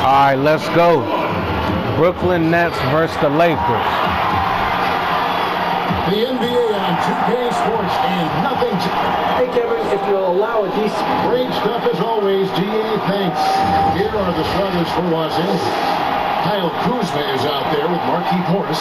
All right, let's go. Brooklyn Nets versus the Lakers. The NBA on 2K Sports and nothing to... Hey, Kevin, if you'll allow a decent... Great stuff as always, GA, thanks. Here are the starters for Los Angeles. Kyle Kuzma is out there with Marquise Morris.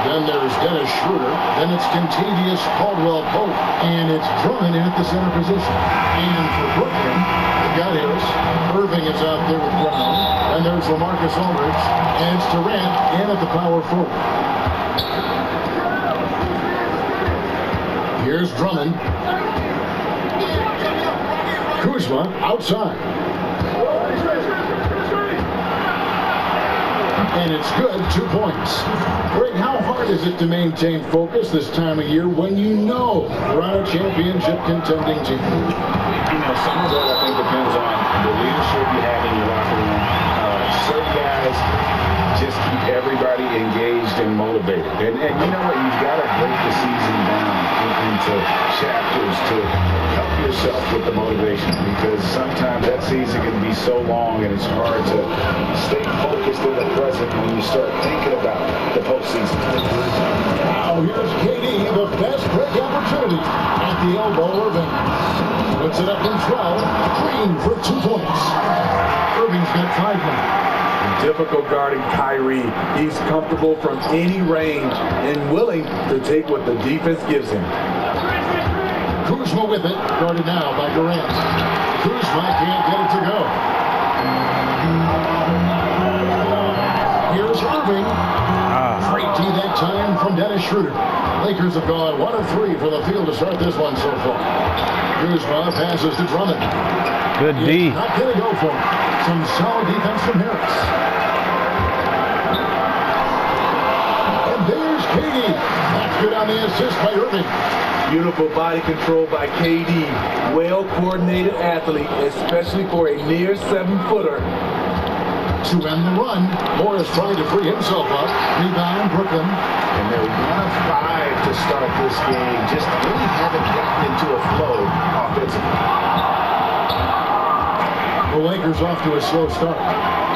Then there's Dennis Schroeder. Then it's Contavious Caldwell-Pope. And it's Drummond in at the center position. And for Brooklyn, they've got Harris. Irving is out there with Brown. And there's LaMarcus Aldridge. And it's Durant in at the power forward. Here's Drummond. Kuzma outside. And it's good, 2 points. Greg, how hard is it to maintain focus this time of year when you know you're on a championship contending team? You know, some of that I think depends on the leadership you have in your locker room. Certain guys just keep everybody engaged and motivated. And you know what? You've got to break the season down into chapters to help yourself with the motivation, because sometimes that season can be so long and it's hard to stay focused in the present when you start thinking about the postseason. Now here's KD, the best break opportunity at the elbow. Irving puts it up in 12. Green for 2 points. Irving's got 5 now. Difficult guarding Kyrie. He's comfortable from any range and willing to take what the defense gives him. Kuzma with it, guarded now by Durant. Kuzma can't get it to go. Here's Irving. Great D that time from Dennis Schroeder. Lakers have gone 1 of 3 for the field to start this one so far. Kuzma passes to Drummond. Good D. Not going to go for him. Some solid defense from Harris. And there's KD. That's good on the assist by Irving. Beautiful body control by KD. Well-coordinated athlete, especially for a near 7-footer. To end the run, Morris trying to free himself up. Rebound, Brooklyn. And they're 1 of 5 to start this game. Just really haven't gotten into a flow offensively. The Lakers off to a slow start.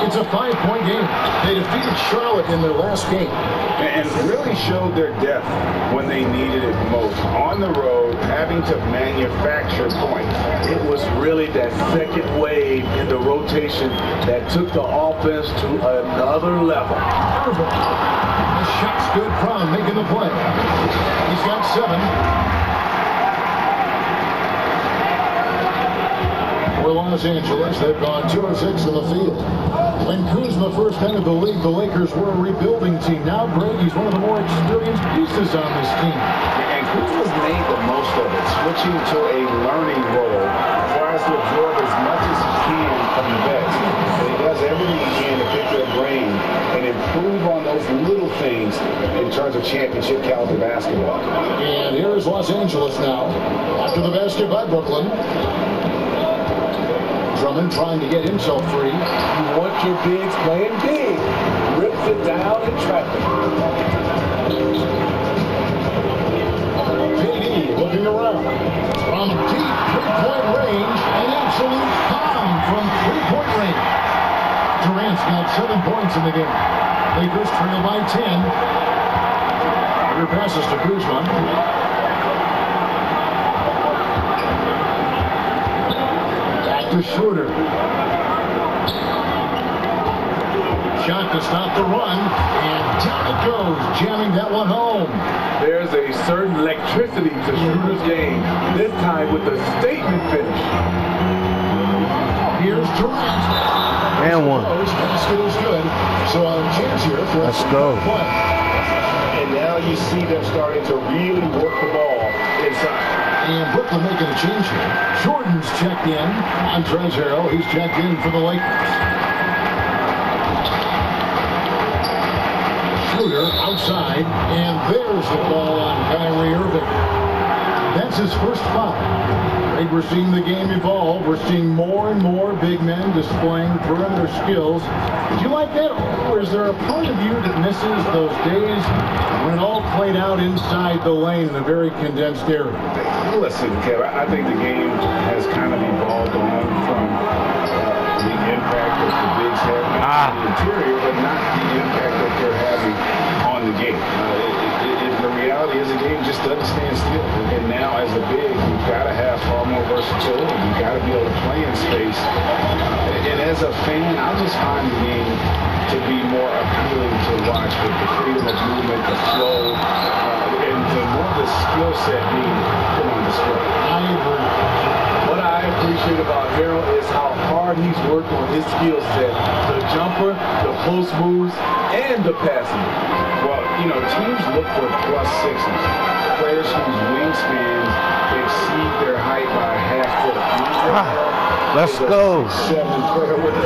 It's a 5-point game. They defeated Charlotte in their last game. And really showed their depth when they needed it most. On the road, having to manufacture points. It was really that second wave in the rotation that took the offense to another level. Irving. The shot's good. Brown making the play. He's got 7. For Los Angeles, they've gone 2 of 6 in the field. When Kuzma first entered the league, the Lakers were a rebuilding team. Now, Greg, he's one of the more experienced pieces on this team. And Kuzma's made the most of it, switching to a learning role. Tries to absorb as much as he can from the vets. And he does everything he can to pick their brain and improve on those little things in terms of championship caliber basketball. And here's Los Angeles now. After the basket by Brooklyn. Drummond trying to get himself free. You want your bigs playing big. Rips it down in traffic. KD looking around. From deep 3-point range, an absolute bomb from 3-point range. Durant's got 7 points in the game. Lakers trail by 10. Under passes to Kuzma. To Schroeder. Shot to stop the run, and down it goes, jamming that one home. There's a certain electricity to Schroeder's game, this time with a statement finish. Here's Durant. And one. Basket is good, so a chance here for Let's go. Play. And now you see them starting to really work the ball inside. And Brooklyn making a change here. Jordan's checked in on Trezor. He's checked in for the Lakers. Schroeder outside, and there's the ball on Kyrie Irving. That's his first foul. Right, we're seeing the game evolve. We're seeing more and more big men displaying perimeter skills. Did you like that? Or is there a part of you that misses those days when it all played out inside the lane in a very condensed area? Listen, Kev, I think the game has kind of evolved on from the impact that the bigs have. the interior, but not the impact that they're having on the game. The reality is the game just doesn't stand still. And now as a big, you've got to have far more versatility. You've got to be able to play in space. And as a fan, I just find the game to be more appealing to watch with the freedom of movement, the flow, and the more the skill set being put on display. I agree. What I appreciate about Harold is how hard he's worked on his skill set. The jumper, the post moves, and the passing. Well, teams look for plus 60s, players whose wingspans exceed their height by a half foot. Let's go.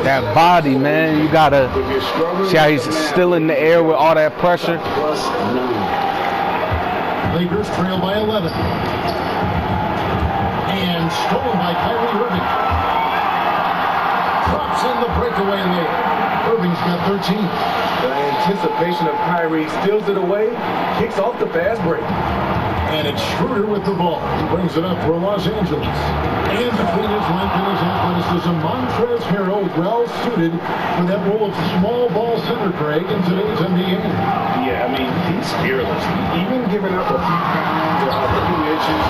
That body, man. You got to see how he's still in the air with all that pressure. Plus 9. Lakers trail by 11. And stolen by Kyrie Irving. Drops in the breakaway lane. Irving's got 13. The anticipation of Kyrie steals it away, kicks off the fast break. And it's Schroeder with the ball. He brings it up for Los Angeles. And between his length and his athleticism, Montrezl Harrell well suited for that role of small ball center, Craig, in today's NBA. Yeah, he's fearless. Even giving up a few pounds or a few inches,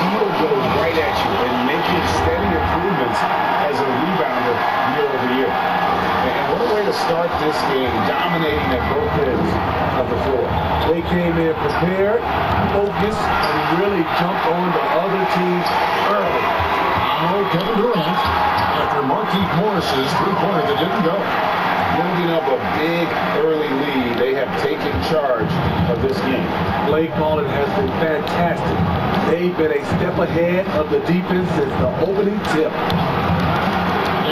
he'll go right at you and making steady improvements as a rebounder year over year. And what a way to start this game, dominating at both ends of the floor. They came in prepared, focused, and really jumped on the other teams early. Now Kevin Durant, after Marquise Morris's three-pointer that didn't go. Building up a big early lead, they have taken charge of this game. Play calling has been fantastic. They've been a step ahead of the defense since the opening tip.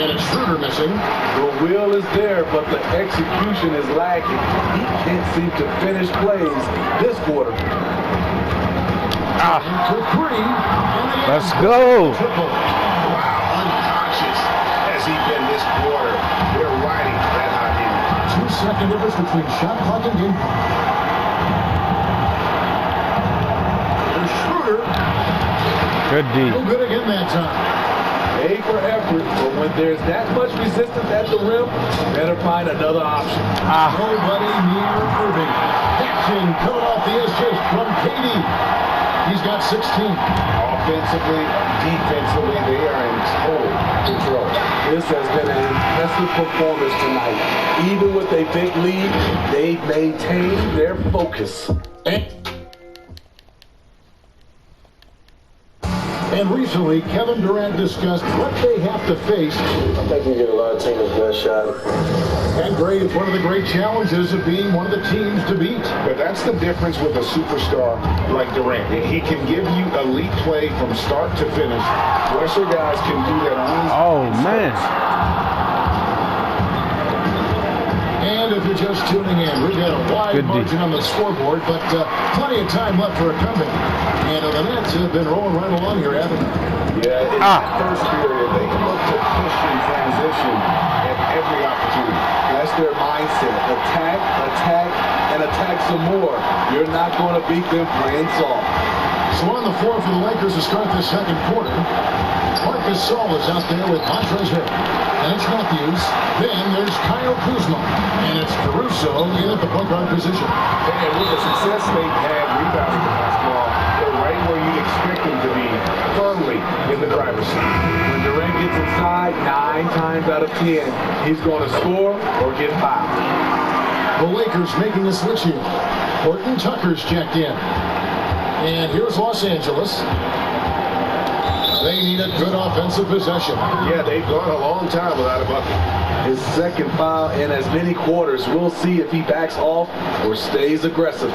And it's Schroeder missing. The will is there, but the execution is lacking. He can't seem to finish plays this quarter. To three. Let's go. Triple. Wow, unconscious has he been this quarter. They're riding that hot hand. 2-second difference between shot clock and game clock. There's Schroeder. Good D. No good again that time. A for effort, but when there's that much resistance at the rim, better find another option. Nobody near Irving. Catching, coming off the assist from KD. He's got 16. Offensively, defensively, they are in total control. This has been an impressive performance tonight. Even with a big lead, they've maintained their focus. And recently, Kevin Durant discussed what they have to face. I think we get a lot of teams' best shot. And great, it's one of the great challenges of being one of the teams to beat. But that's the difference with a superstar like Durant. He can give you elite play from start to finish. Lesser guys can do that only. Oh, man. And if you're just tuning in, we've got a wide margin on the scoreboard, but plenty of time left for a comeback. And the Nets have been rolling right along here, haven't they? Yeah, in that first period, they look to push in transition at every opportunity. That's their mindset. Attack, attack, and attack some more. You're not going to beat them playing soft. So on the floor for the Lakers to start the second quarter, Marcus Gasol is out there with Montrezl Harrell. And it's Matthews. Then there's Kyle Kuzma. And it's Caruso in at the point guard position. And with the success they've had rebounding the basketball, they're right where you'd expect them to be, firmly in the driver's seat. When Durant gets inside, 9 times out of 10, he's going to score or get fouled. The Lakers making a switch here. Horton Tucker's checked in. And here's Los Angeles. They need a good offensive possession. Yeah, they've gone a long time without a bucket. His second foul in as many quarters. We'll see if he backs off or stays aggressive.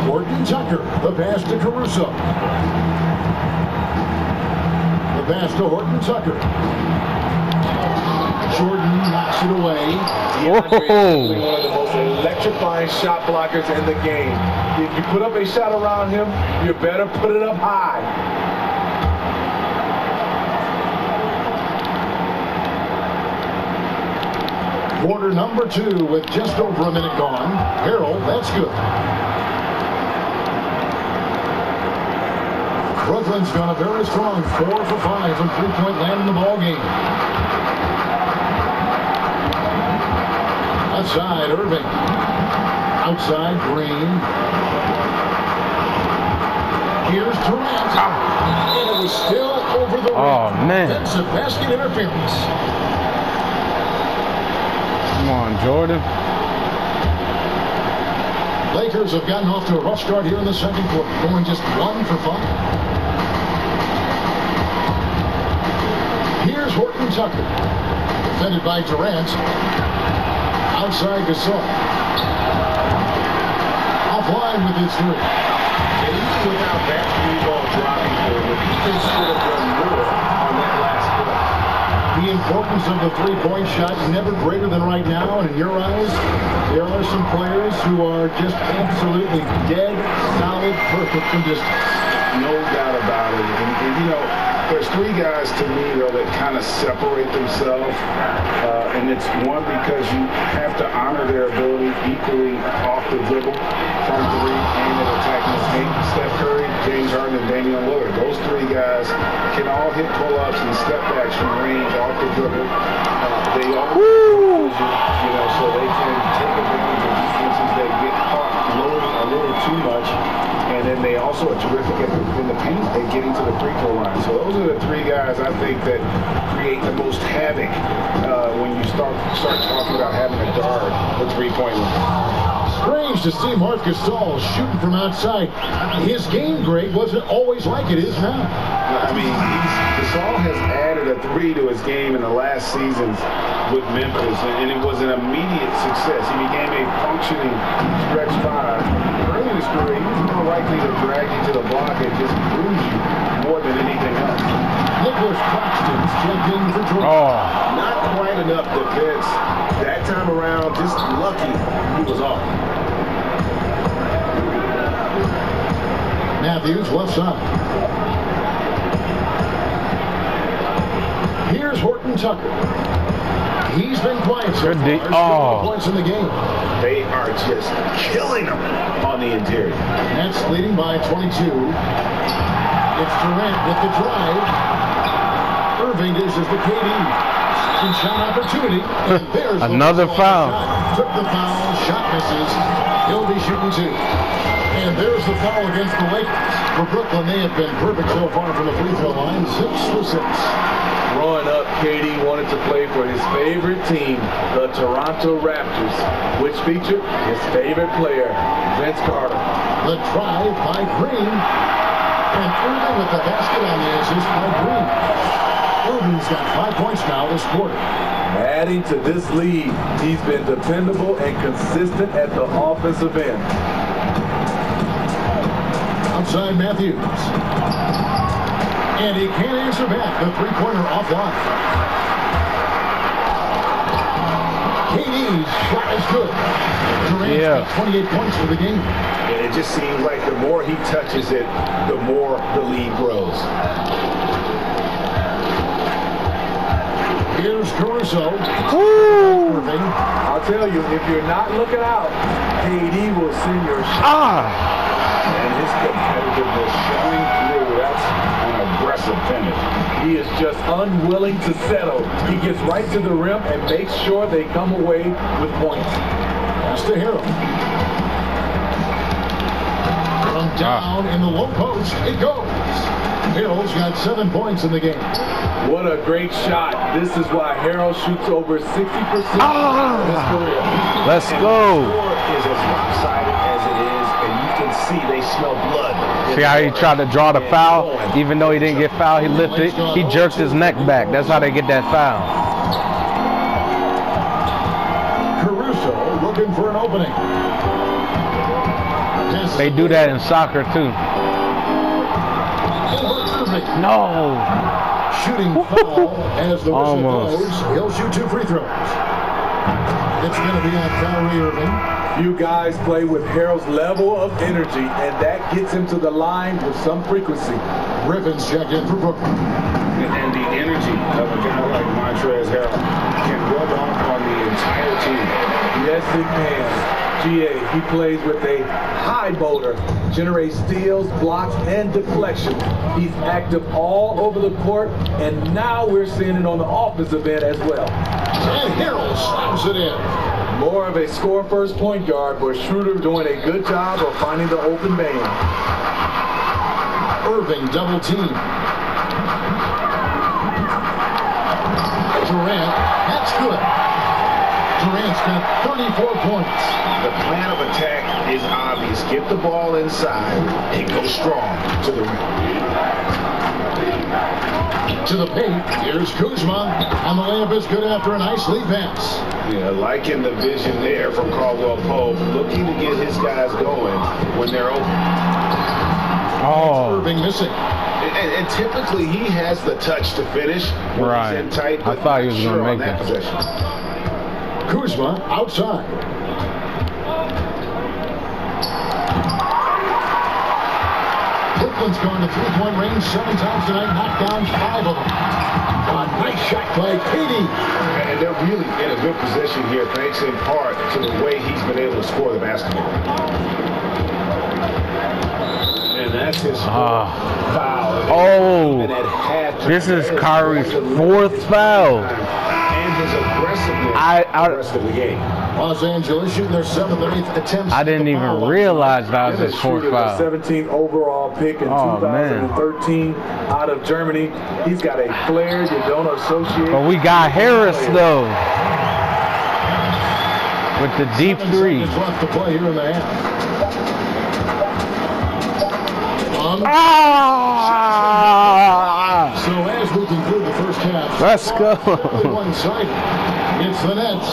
Horton Tucker, the pass to Caruso. The pass to Horton Tucker. Jordan knocks it away. DeAndre is one of the most electrifying shot blockers in the game. If you put up a shot around him, you better put it up high. Quarter number 2 with just over a minute gone. Harrell, that's good. Brooklyn's got a very strong 4 for 5 from three-point land in the ball game. Outside, Irving. Outside, Green. Here's Durant. And it was still over the rim. Oh, man. Defensive basket interference. Come on, Jordan. Lakers have gotten off to a rough start here in the second quarter, going just 1 for 5. Here's Horton Tucker, defended by Durant. Outside Gasol. Offline with his 3. And even without that three ball dropping for the defense should have done more on that last play. The importance of the three-point shot never greater than right now, and in your eyes, there are some players who are just absolutely dead, solid, perfect from distance. No doubt about it. And you know, there's 3 guys to me, though, that kind of separate themselves. And it's one, because you have to honor their ability equally off the dribble, from 3, and at attacking the paint. Steph Curry, James Harden, and Damian Lillard. Those 3 guys can all hit pull-ups and step-backs from range off the dribble. They all, you know, so they can take advantage of defenses that get caught loading a little too much. And then they also are terrific in the paint at getting to the free throw line. So those are the 3 guys I think that create the most havoc when you start talking about having a guard the three-point line. Strange to see Marc Gasol shooting from outside. His game grade wasn't always like it is now. I mean, Gasol has added a 3 to his game in the last seasons with Memphis, and it was an immediate success. He became a functioning stretch 5. Early in his career, he was more likely to drag you to the block and just bruise you more than anything else. Nicholas Claxton's checked in for Jordan. Oh, Not quite enough defense. That time around, just lucky he was off. Matthews left side. Here's Horton Tucker. He's been quiet so far. 4 points in the game. They are just killing him on the interior. Nets leading by 22. It's Durant with the drive. Irving dishes to KD. Second shot opportunity. And there's another foul. Took the foul. Shot misses. He'll be shooting 2. And there's the foul against the Lakers. For Brooklyn, they have been perfect so far from the free throw line. 6 for 6. Growing up, KD wanted to play for his favorite team, the Toronto Raptors, which featured his favorite player, Vince Carter. The drive by Green. And Irving with the basket on the assist by Green. Irving's got 5 points now this quarter. Adding to this lead, he's been dependable and consistent at the offensive end. Outside Matthews. And he can't answer back. The three-pointer offline. KD's shot is good. Durant's got 28 points for the game. And it just seems like the more he touches it, the more the lead grows. Here's Caruso. Irving. I'll tell you, if you're not looking out, KD will send your shot. And his competitiveness showing through. That's an aggressive finish. He is just unwilling to settle. He gets right to the rim and makes sure they come away with points. Pass to Harrell. From down in the low post, it goes. Harrell's got 7 points in the game. What a great shot. This is why Harrell shoots over 60% of his career. Let's go. The floor is as lopsided as it is, and you can see they smell blood. See how he tried to draw the foul? Even though he didn't get fouled, he lifted. He jerked his neck back. That's how they get that foul. Caruso looking for an opening. They do that in soccer too. No. Shooting foul as the whistle Almost. blows. He'll shoot 2 free throws. It's going to be on Kyrie Irving. You guys play with Harrell's level of energy, and that gets him to the line with some frequency. Griffin's checked in for Brooklyn. And the energy of a guy like Montrezl Harrell can rub off on the entire team. Yes, it can. GA, he plays with a high motor, generates steals, blocks, and deflection. He's active all over the court, and now we're seeing it on the offensive end as well. And Harrell slams it in. More of a score-first point guard, but Schroeder doing a good job of finding the open man. Irving double team. Durant, that's good. Durant's got 34 points. The plan of attack is obvious. Get the ball inside and go strong to the rim. To the paint, here's Kuzma, and the layup is good after a nice lead pass. Yeah, liking the vision there from Caldwell Pope, looking to get his guys going when they're open. Oh. Irving missing. And typically he has the touch to finish when he's in tight, I but thought he was not going to sure make on that that. possession. Kuzma outside. Brooklyn's gone to three-point range 7 times tonight, knocked down 5 of them. Nice shot by Katie. And they're really in a good position here, thanks in part to the way he's been able to score the basketball. And that's his foul. Oh, And at halftime, this is that Kyrie's one of the 4th foul. And his aggressiveness the rest of the game. Los Angeles shooting their 7th or 8th attempts. I didn't even realize that was his 4th foul. 17th overall pick in 2013 out of Germany. He's got a flair you don't associate. But we got Harris though with the deep 7 three. seconds left to play here in the half. So as we conclude the first half, Let's go. one-sided. It's the Nets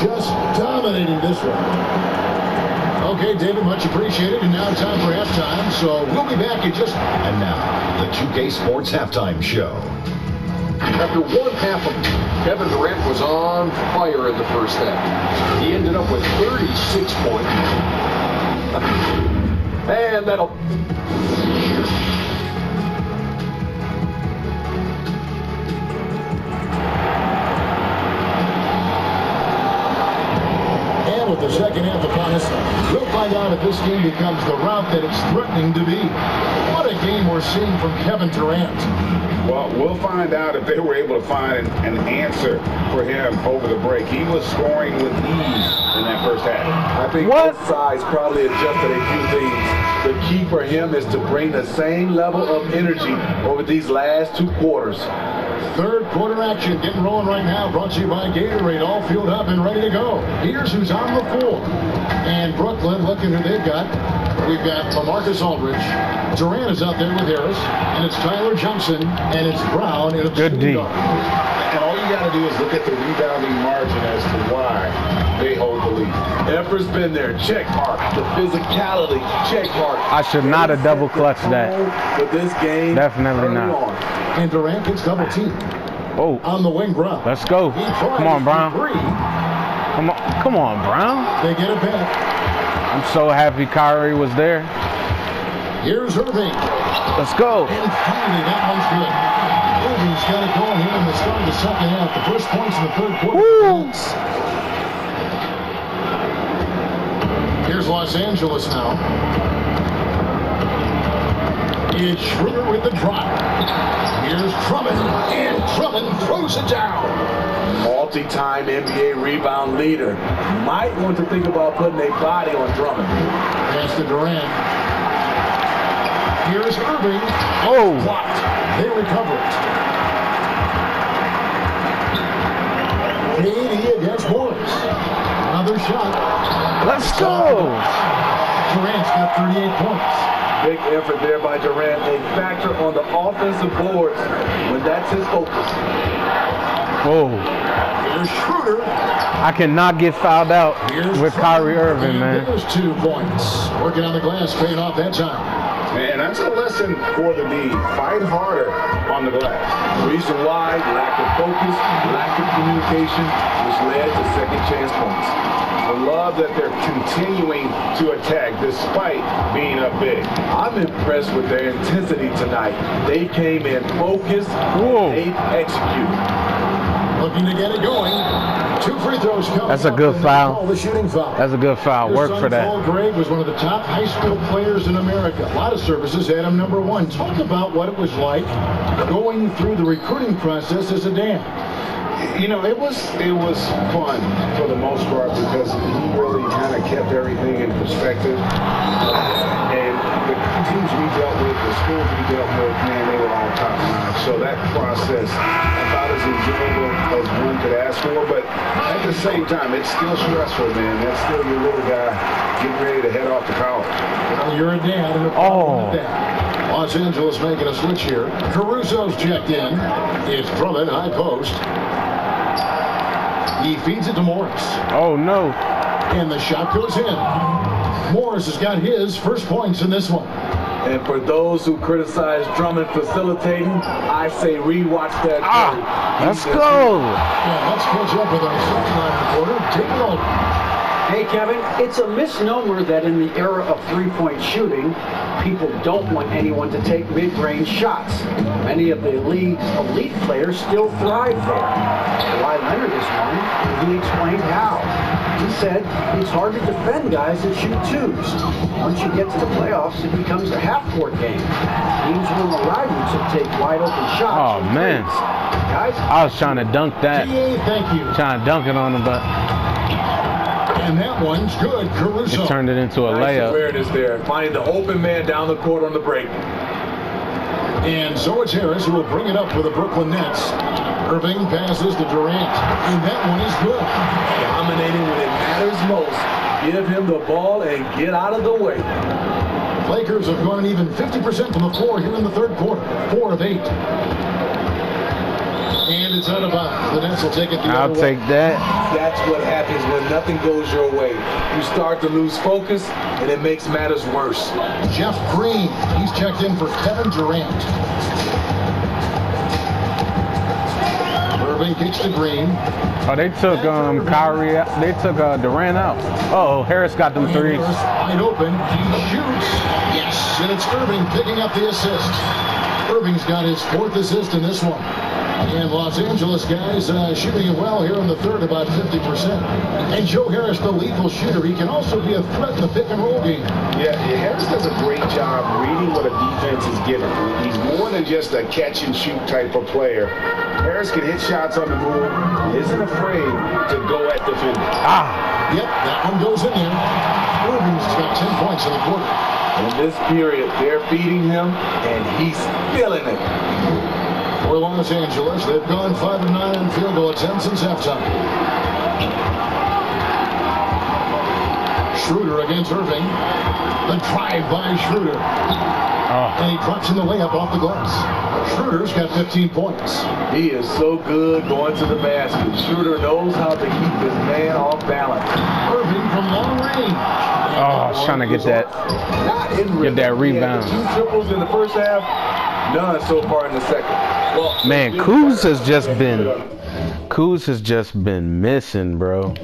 just dominating this one. Okay, David, much appreciated. And now time for halftime. So we'll be back in just. And now, the 2K Sports Halftime Show. After one half of Kevin Durant was on fire in the first half. He ended up with 36 points. And that'll... And with the second half upon us, we'll find out if this game becomes the route that it's threatening to be. What a game we're seeing from Kevin Durant. Well, we'll find out if they were able to find an answer for him over the break. He was scoring with ease in that first half. I think both sides probably adjusted a few things. The key for him is to bring the same level of energy over these last 2 quarters. Third quarter action getting rolling right now, brought to you by Gatorade, all fueled up and ready to go. Here's who's on the floor. And Brooklyn, looking who they've got. We've got LaMarcus Aldridge. Durant is out there with Harris. And it's Tyler Johnson. And it's Brown in a good D. And all you got to do is look at the rebounding margin as to why they hold the lead. Effort's been there. Check mark. The physicality. Check mark. I should not have double clutched that. But this game, definitely not. And Durant gets double team. Oh, on the wing, Brown. Let's go. Come on, Brown. Come on, Brown. They get it back. I'm so happy Kyrie was there. Here's Irving. Let's go. And finally, that one's good. Irving's got it going here in the start of the second half. The first points in the third quarter. Here's Los Angeles now. It's Schroeder with the drive. Here's Drummond, and Drummond throws it down. Multi-time NBA rebound leader. Might want to think about putting a body on Drummond. Pass to Durant. Here's Irving. Oh. Blocked. They recover it. KD against Morris. Another shot. Let's go. Durant's got 38 points. Big effort there by Durant. A factor on the offensive boards when that's his focus. Whoa. Here's Schroeder. I cannot get fouled out with Kyrie Irving, man. There's 2 points. Working on the glass, paying off that time. Man, that's a lesson for the D. Fight harder on the glass. Reason why, lack of focus, lack of communication, which led to second chance points. I love that they're continuing to attack despite being up big. I'm impressed with their intensity tonight. They came in focused, they executed. looking to get it going. 2 free throws coming. That's a good foul. Call the shooting foul. That's a good foul. Work for that. Paul Gregg was one of the top high school players in America. A lot of services had him #1. Talk about what it was like going through the recruiting process as a dad. You know, it was fun for the most part because he really kind of kept everything in perspective. And the teams we dealt with, the schools we dealt with, man, they were all top notch. So that process, about as enjoyable as one could ask for. But at the same time, it's still stressful, man. That's still your little guy getting ready to head off to college. Well, you're a dad and a problem with that. Los Angeles making a switch here. Caruso's checked in. It's Drummond, high post. He feeds it to Morris. Oh, no. And the shot goes in. Morris has got his first points in this one. And for those who criticize Drummond facilitating, I say rewatch that. Let's go. Yeah, let's catch up with our sideline reporter, Take it over. Hey, Kevin, it's a misnomer that in the era of three-point shooting, people don't want anyone to take mid-range shots. Many of the league's elite players still thrive there. Kawhi Leonard is one, and he explained how. He said it's hard to defend guys that shoot twos. Once you get to the playoffs, it becomes a half-court game. Teams will allow you to take wide-open shots. Oh, man. Guys, I was trying to dunk that. Thank you. Trying to dunk it on him, but And that one's good. Caruso. it turned it into a Nice layup. awareness there, finding the open man down the court on the break. And so it's Harris who will bring it up for the Brooklyn Nets. Irving passes to Durant. And that one is good. Dominating when it matters most. Give him the ball and get out of the way. Lakers have gone even 50% from the floor here in the third quarter. 4 of 8. And it's out of bounds. The Nets will take it the I'll other way. take that. That's what happens when nothing goes your way. You start to lose focus, and it makes matters worse. Jeff Green. He's checked in for Kevin Durant. Irving kicks to Green. Oh, they took Kyrie out. They took Durant out. Oh, Harris got them threes. Harris wide open. He shoots. Yes. And it's Irving picking up the assist. Irving's got his 4th assist in this one. And Los Angeles guys shooting it well here in the third, about 50%. And Joe Harris, the lethal shooter, he can also be a threat in the pick-and-roll game. Yeah, Harris does a great job reading what a defense is giving. He's more than just a catch-and-shoot type of player. Harris can hit shots on the move. He isn't afraid to go at defenders. Yep, that one goes in there. Irving's got 10 points in the quarter. In this period, they're feeding him, and he's feeling it. For Los Angeles, they've gone 5 of 9 in field goal attempts since halftime. Schroeder against Irving. The drive by Schroeder. And he drops in the layup off the glass. Schroeder's got 15 points. He is so good going to the basket. Schroeder knows how to keep his man off balance. Irving from long range. Oh, I was trying to get that. Get that rebound. He had 2 triples in the first half, none so far in the second. Well, Man, Kuz has just been missing, bro.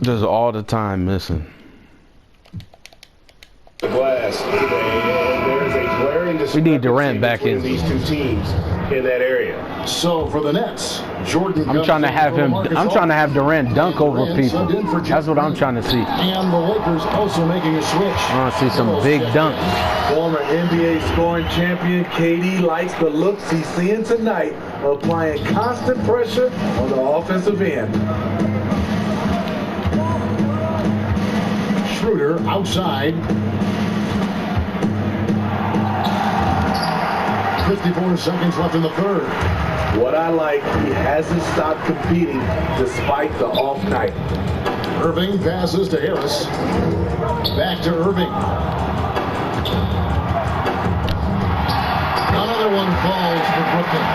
Just all the time missing. The glass. There is a glaring We need Durant back between in. these two teams in that area. So for the Nets, Jordan. I'm trying to have Durant dunk over people. That's what I'm trying to see. And the Lakers also making a switch. I want to see some big dunks. Former NBA scoring champion KD likes the looks he's seeing tonight, applying constant pressure on the offensive end. Schroeder outside. 54 seconds left in the third. What I like, he hasn't stopped competing despite the off night. Irving passes to Harris. Back to Irving. Another one falls for Brooklyn.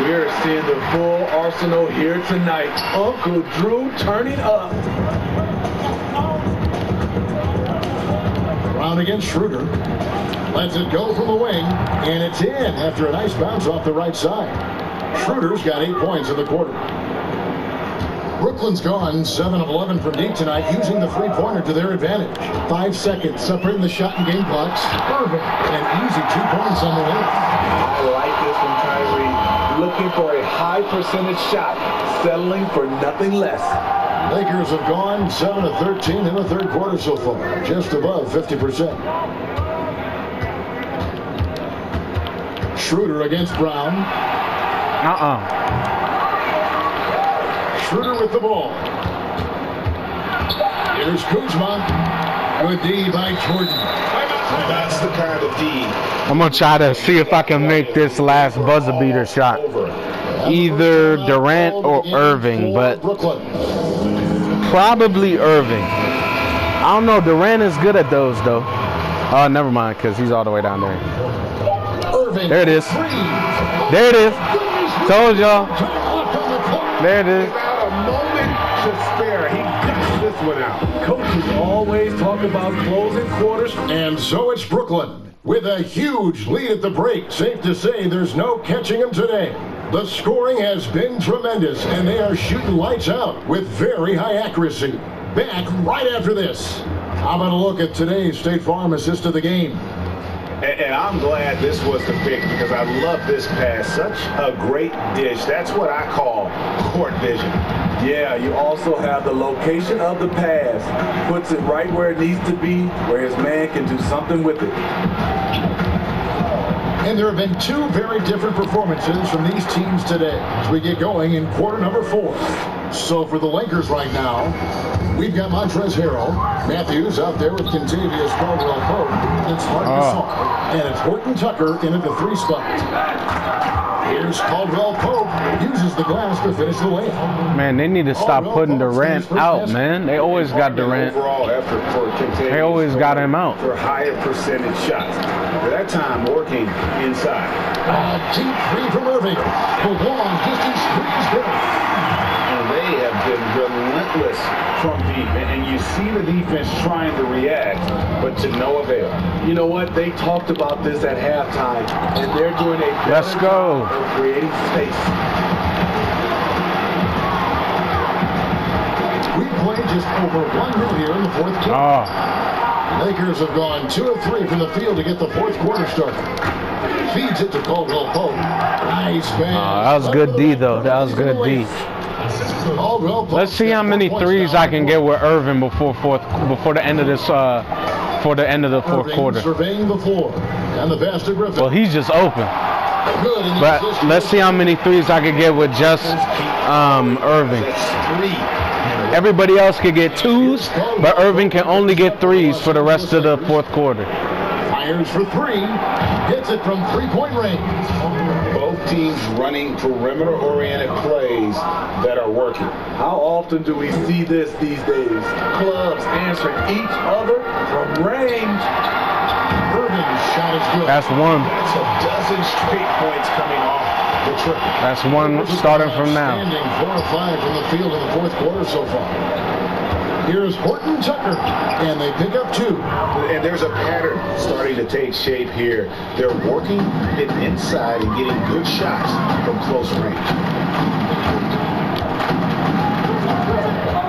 We're seeing the full arsenal here tonight. Uncle Drew turning up. Round against Schroeder. Lets it go from the wing, and it's in after a nice bounce off the right side. Schroeder's got 8 points in the quarter. Brooklyn's gone 7 of 11 from deep tonight, using the three-pointer to their advantage. 5 seconds separating the shot and game clocks. Irving, an easy 2 points on the win. I like this one, Kyrie. Looking for a high percentage shot, settling for nothing less. Lakers have gone 7 of 13 in the third quarter so far, just above 50%. Schroeder against Brown. Schroeder with the ball. Here's Kuzma. Good D by Jordan. That's the kind of D. I'm going to try to see if I can make this last buzzer beater shot. Either Durant or Irving, but probably Irving. I don't know. Durant is good at those, though. Oh, never mind, because he's all the way down there. There it is. There it is. Told y'all. There it is. Without a moment to spare, he gets this one out. Coaches always talk about closing quarters. And so it's Brooklyn with a huge lead at the break. Safe to say there's no catching them today. The scoring has been tremendous, and they are shooting lights out with very high accuracy. Back right after this. How about a look at today's State Farm assist of the game? And I'm glad this was the pick because I love this pass. Such a great dish. That's what I call court vision. Yeah, you also have the location of the pass. Puts it right where it needs to be, where his man can do something with it. And there have been 2 very different performances from these teams today as we get going in quarter number 4. So for the Lakers right now, we've got Montrezl Harrell, Matthews out there with Contavious Caldwell-Pope. It's Mark Gasol, and it's Horton Tucker in at the 3 spot. Here's Caldwell-Pope, uses the glass to finish the layup. Man, they need to stop putting Durant out, man. They always got Durant. Overall effort for Contavious. They always got him out. For higher percentage shots. For that time working inside. Deep 3 from Irving. The long distance 3 is good. And they have been relentless from deep. And you see the defense trying to react, but to no avail. You know what? They talked about this at halftime, and they're doing a better job of creating space. We played just over 1 minute here in the fourth quarter. Lakers have gone 2 of 3 from the field to get the fourth quarter started. Feeds it to Caldwell-Pope. Nice pass. That was good D, though. That was good D. Let's see how many threes I can get with Irving before the end of this for the end of the fourth quarter. Surveying the floor and the pass to Griffin. Well, he's just open. But let's see how many threes I can get with just Irving. Everybody else can get 2s, but Irving can only get 3s for the rest of the fourth quarter. Fires for 3, hits it from 3-point range. Both teams running perimeter-oriented plays that are working. How often do we see this these days? Clubs answering each other from range. Irving's shot is good. That's 1. That's a dozen straight points coming off the triple. That's 1 starting from now. Standing 4 of 5 from the field in the fourth quarter so far. Here's Horton Tucker, and they pick up 2. And there's a pattern starting to take shape here. They're working it inside and getting good shots from close range.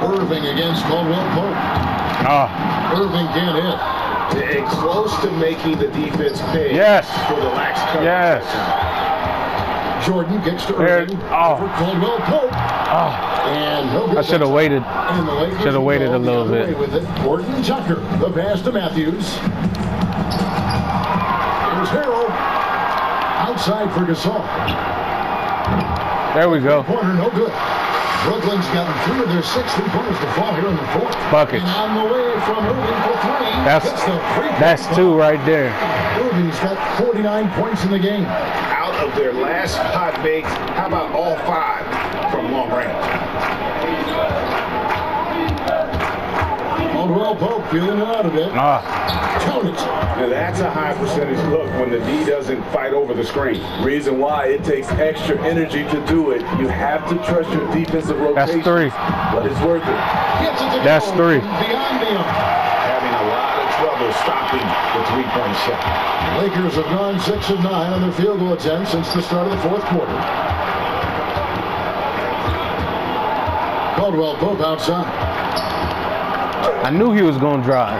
Irving against Caldwell-Pope. Irving can't hit. And close to making the defense pay for the lax coverage. Jordan kicks to Irving for Caldwell-Pope. And I should have waited. Should have waited a little bit. With it. Horton Tucker, the pass to Matthews. Here's Harrell. Outside for Gasol. There we go. Corner, no good. Brooklyn's gotten 3 of their 6 3-pointers to fall here in the fourth. Buckets. And on the way from Irving for 3. That's 2 right there. Irving's got 49 points in the game. Out of their last hot bakes, how about all 5 from long range? Caldwell-Pope feeling it out a bit. Count it. Now that's a high percentage look when the D doesn't fight over the screen. Reason why it takes extra energy to do it. You have to trust your defensive rotation. That's 3. But it's worth it. That's 3. Having a lot of trouble stopping the 3-point shot. Lakers have gone 6 of 9 on their field goal attempts since the start of the fourth quarter. Caldwell-Pope outside. I knew he was going to drive.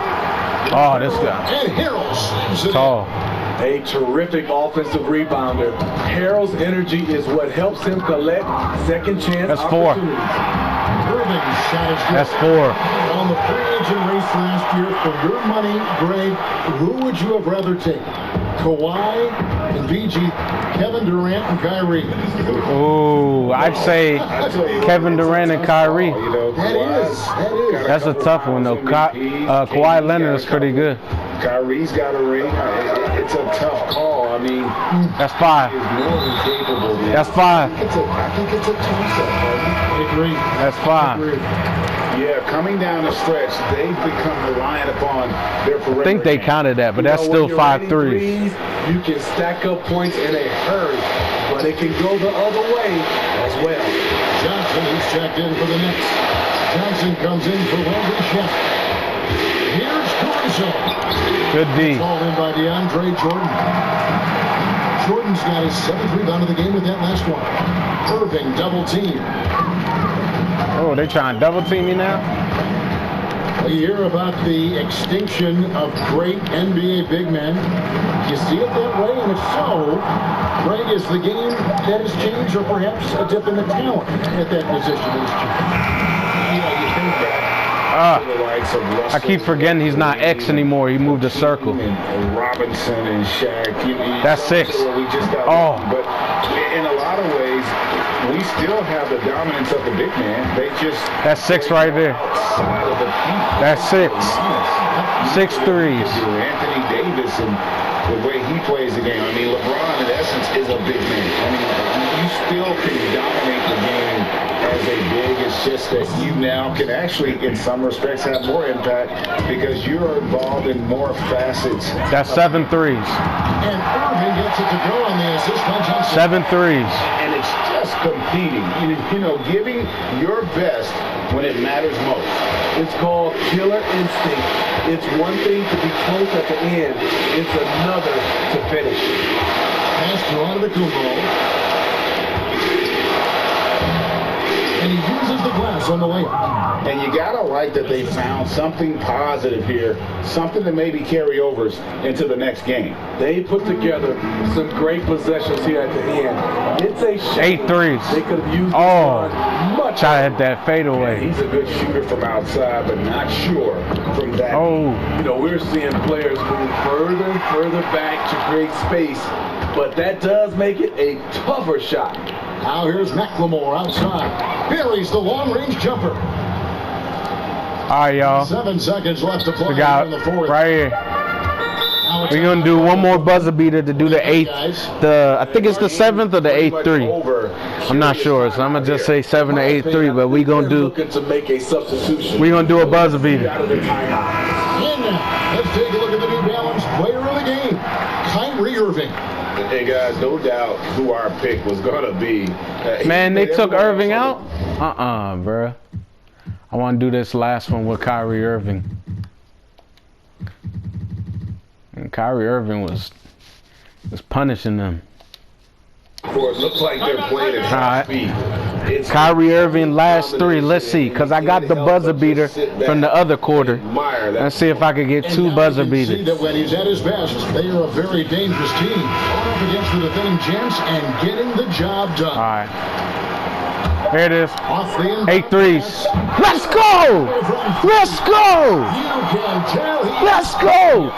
Oh, this guy. And Harrell slams it tall. in. A terrific offensive rebounder. Harold's energy is what helps him collect second chance That's 4. Irving's shot is good. That's 4. On the free agent race for last year, for your money, Greg, who would you have rather take? Kawhi and BG, Kevin Durant and Kyrie. Ooh, I'd say Kevin Durant and Kyrie. You know, That is. That's a tough one, though. Kawhi Leonard is pretty good. Kyrie's got a ring. It's a tough call. I mean, That's 5. he's more than capable. Man. That's 5. I think it's a toss-up, buddy. I agree. That's 5. Yeah, coming down the stretch, they've become reliant upon their perimeter. I think they counted that, but that's still 5 threes. You can stack up points in a hurry, but it can go the other way as well. Johnson is checked in for the Knicks. Johnson comes in for Wesley Shep. Here's Caruso. Good D. Called in by DeAndre Jordan. Jordan's got his 7th rebound of the game with that last one. Irving double team. Oh, they trying to double team me now? We hear about the extinction of great NBA big men. You see it that way? And if so, Greg, is the game that has changed, or perhaps a dip in the talent at that position has changed? You think that the likes of I keep forgetting he's not X anymore. He moved to circle. and Robinson and Shaq. That's 6. We just got but in a lot of ways, we still have the dominance of the big man. They just That's 6 right there. outside of the peak. That's 6. 6 threes. Anthony Davis and the way he plays the game. I mean, LeBron in essence is a big man. I mean, you still can dominate the game as a big. It's just that you now can actually, in some respects, have more impact because you're involved in more facets. That's 7 threes. And Irving gets it to go on the assist by Johnson. 7 threes. And it's just competing, you know, giving your best when it matters most. It's called killer instinct. It's one thing to be close at the end. It's another to finish. Pass to Antetokounmpo. And he uses the glass on the layup. And you gotta like that they found something positive here, something that maybe carry overs into the next game. They put together some great possessions here at the end. It's a shame 8 threes. they could have used Oh, much. try to hit that fadeaway. He's a good shooter from outside, but not sure from that. Oh, You know, we're seeing players move further and further back to create space, but that does make it a tougher shot. Now here's McLemore outside. Buries the long-range jumper. all right, y'all. 7 seconds left to play We got in the 4th. right here. Now it's We're gonna do one more buzzer beater to do the 8th. I think it's the 7th or the 8th 3. I'm not sure, so I'm gonna just say 7 or 8 3. But we gonna do looking to make a substitution. a buzzer beater. Out of the timeout. in. Let's take a look at the New Balance player of the game, Kyrie Irving. Hey guys, no doubt who our pick was gonna be. Man, they took Irving out? Bruh. I want to do this last one with Kyrie Irving. And Kyrie Irving was punishing them. Of course, looks like they're playing at top speed. It's Kyrie Irving last 3. Let's see, because I got the buzzer beater from the other quarter. Let's see if I could get 2 buzzer See beaters. that when he's at his best, they are a very dangerous team. Going up against the defending champs and getting the job done. All right. Here it is. Off the end. 8 threes. Let's go! Let's go! You can tell he Let's go!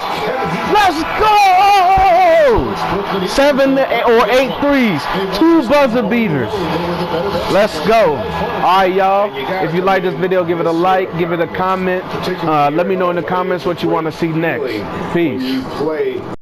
Let's go! 7 or 8 threes. 2 buzzer beaters. Let's go. All right, y'all. If you like this video, give it a like, give it a comment. Let me know in the comments what you want to see next. Peace. play